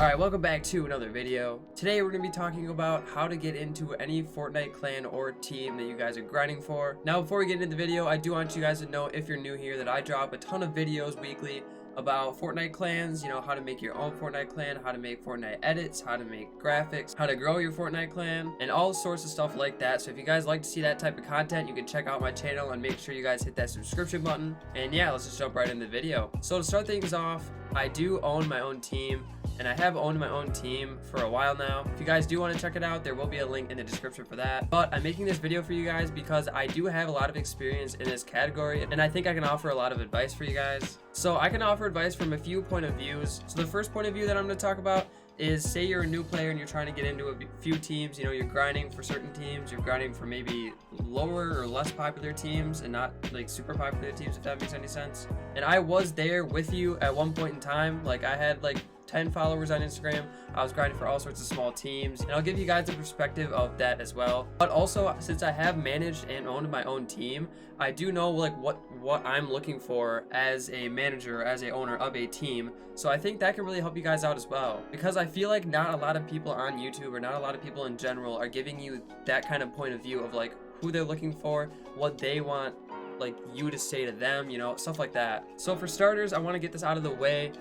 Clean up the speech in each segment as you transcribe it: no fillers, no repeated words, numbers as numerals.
Alright, welcome back to another video. Today we're going to be talking about how to get into any Fortnite clan or team that you guys are grinding for. Now before we get into the video, I do want you guys to know, if you're new here, that I drop a ton of videos weekly about Fortnite clans, you know, how to make your own Fortnite clan, how to make Fortnite edits, how to make graphics, how to grow your Fortnite clan, and all sorts of stuff like that. So if you guys like to see that type of content, you can check out my channel and make sure you guys hit that subscription button. And yeah, let's just jump right into the video. So to start things off, I do own my own team, and I have owned my own team for a while now. If you guys do want to check it out, there will be a link in the description for that. But I'm making this video for you guys because I do have a lot of experience in this category, and I think I can offer a lot of advice for you guys. So I can offer advice from a few point of views. So the first point of view that I'm going to talk about is, say you're a new player and you're trying to get into a few teams. You know, you're grinding for certain teams, you're grinding for maybe lower or less popular teams and not like super popular teams, if that makes any sense. And I was there with you at one point in time. Like, I had like 10 followers on Instagram. I was grinding for all sorts of small teams, and I'll give you guys a perspective of that as well. But also, since I have managed and owned my own team, I do know like what I'm looking for as a manager, as a owner of a team. So I think that can really help you guys out as well, because I feel like not a lot of people on YouTube, or not a lot of people in general, are giving you that kind of point of view of like who they're looking for, what they want like you to say to them, you know, stuff like that. So for starters, I want to get this out of the way.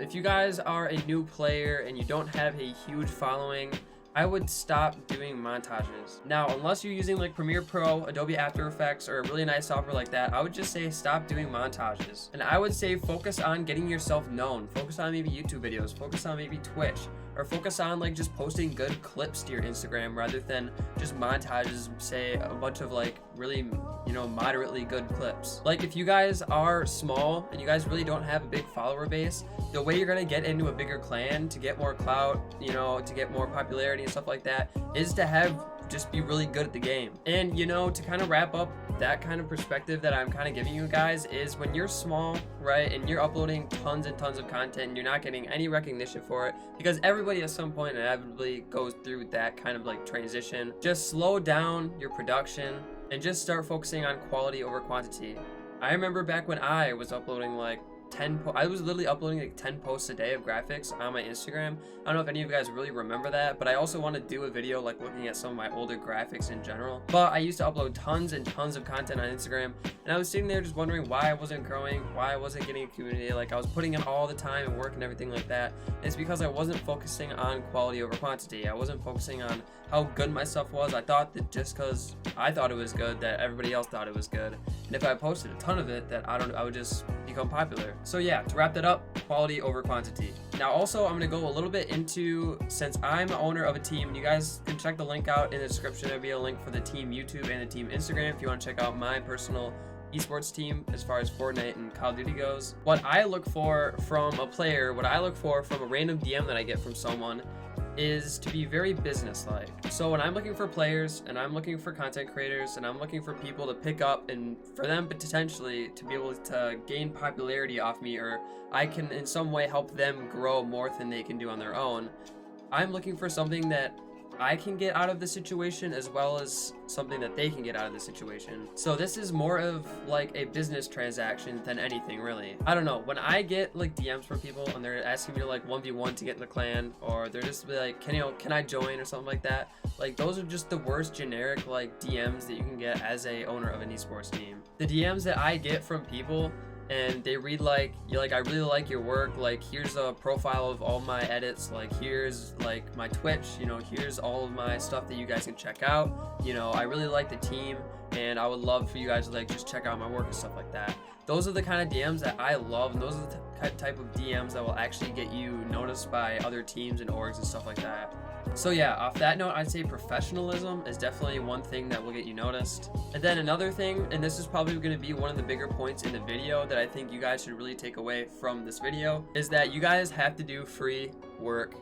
If you guys are a new player and you don't have a huge following, I would stop doing montages. Now, unless you're using like Premiere Pro, Adobe After Effects, or a really nice software like that, I would just say stop doing montages. And I would say focus on getting yourself known. Focus on maybe YouTube videos, focus on maybe Twitch, or focus on like just posting good clips to your Instagram rather than just montages, say a bunch of like really, you know, moderately good clips. Like, if you guys are small and you guys really don't have a big follower base, the way you're gonna get into a bigger clan to get more clout, you know, to get more popularity and stuff like that, is to just be really good at the game. And you know, to kind of wrap up that kind of perspective that I'm kind of giving you guys, is when you're small, right, and you're uploading tons and tons of content and you're not getting any recognition for it, because everybody at some point inevitably goes through that kind of like transition, just slow down your production and just start focusing on quality over quantity. I remember back when I was uploading like I was literally uploading like 10 posts a day of graphics on my Instagram. I don't know if any of you guys really remember that, but I also want to do a video like looking at some of my older graphics in general. But I used to upload tons and tons of content on Instagram, and I was sitting there just wondering why I wasn't growing, why I wasn't getting a community. Like, I was putting in all the time and work and everything like that. And it's because I wasn't focusing on quality over quantity. I wasn't focusing on how good my stuff was. I thought that just because I thought it was good, that everybody else thought it was good. And if I posted a ton of it, that I would just become popular. So yeah, to wrap that up, quality over quantity. Now also, I'm gonna go a little bit into, since I'm the owner of a team, and you guys can check the link out in the description. There'll be a link for the team YouTube and the team Instagram if you want to check out my personal esports team as far as Fortnite and Call of Duty goes. What I look for from a player, what I look for from a random DM that I get from someone, is to be very business-like. So when I'm looking for players, and I'm looking for content creators, and I'm looking for people to pick up, and for them potentially to be able to gain popularity off me, or I can in some way help them grow more than they can do on their own, I'm looking for something that I can get out of the situation as well as something that they can get out of the situation. So this is more of like a business transaction than anything, really. I don't know, when I get like DMs from people and they're asking me to like 1v1 to get in the clan, or they're just like, can I join or something like that, like those are just the worst generic like DMs that you can get as a owner of an esports team. The DMs that I get from people, and they read like, you're like, I really like your work, like here's a profile of all my edits, like here's like my Twitch, you know, here's all of my stuff that you guys can check out, you know, I really like the team and I would love for you guys to like just check out my work and stuff like that. Those are the kind of DMs that I love, and those are the type of DMs that will actually get you noticed by other teams and orgs and stuff like that. So yeah, off that note, I'd say professionalism is definitely one thing that will get you noticed. And then another thing, and this is probably going to be one of the bigger points in the video that I think you guys should really take away from this video, is that you guys have to do free work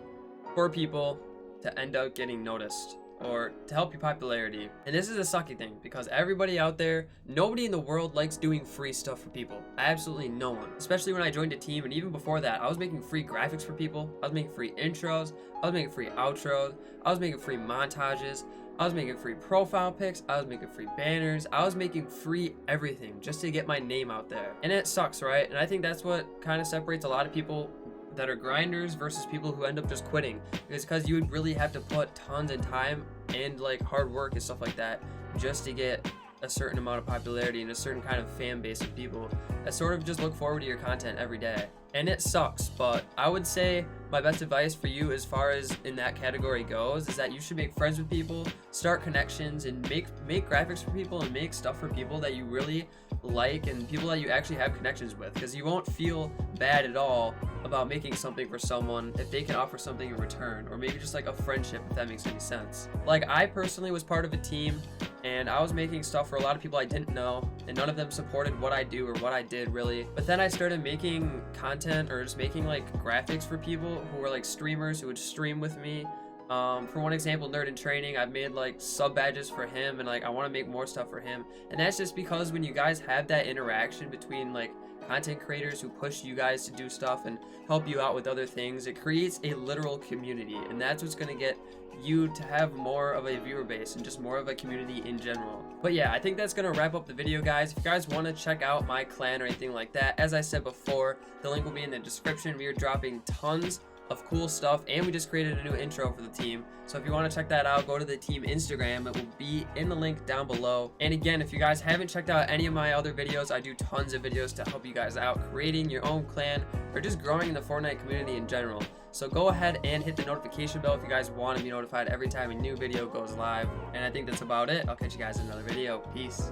for people to end up getting noticed, or to help your popularity. And this is a sucky thing, because everybody out there, nobody in the world likes doing free stuff for people. Absolutely no one. Especially when I joined a team, and even before that, I was making free graphics for people. I was making free intros. I was making free outros. I was making free montages. I was making free profile pics. I was making free banners. I was making free everything just to get my name out there. And it sucks, right? And I think that's what kind of separates a lot of people that are grinders versus people who end up just quitting. Because you would really have to put tons of time and like hard work and stuff like that just to get a certain amount of popularity and a certain kind of fan base of people that sort of just look forward to your content every day. And it sucks, but I would say my best advice for you as far as in that category goes is that you should make friends with people, start connections, and make graphics for people and make stuff for people that you really like and people that you actually have connections with, because you won't feel bad at all about making something for someone if they can offer something in return, or maybe just like a friendship, if that makes any sense. Like, I personally was part of a team and I was making stuff for a lot of people I didn't know, and none of them supported what I do or what I did really. But then I started making content or just making like graphics for people who were like streamers who would stream with me. For one example, Nerd in Training, I've made like sub badges for him, and like I want to make more stuff for him. And that's just because when you guys have that interaction between like content creators who push you guys to do stuff and help you out with other things, it creates a literal community, and that's what's going to get you to have more of a viewer base and just more of a community in general. But yeah, I think that's going to wrap up the video, guys. If you guys want to check out my clan or anything like that, as I said before, the link will be in the description. We are dropping tons of cool stuff, and we just created a new intro for the team. So if you want to check that out, go to the team Instagram. It will be in the link down below. And again, if you guys haven't checked out any of my other videos, I do tons of videos to help you guys out creating your own clan or just growing in the Fortnite community in general. So go ahead and hit the notification bell if you guys want to be notified every time a new video goes live. And I think that's about it. I'll catch you guys in another video. Peace.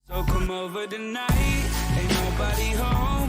So come over tonight, ain't nobody home.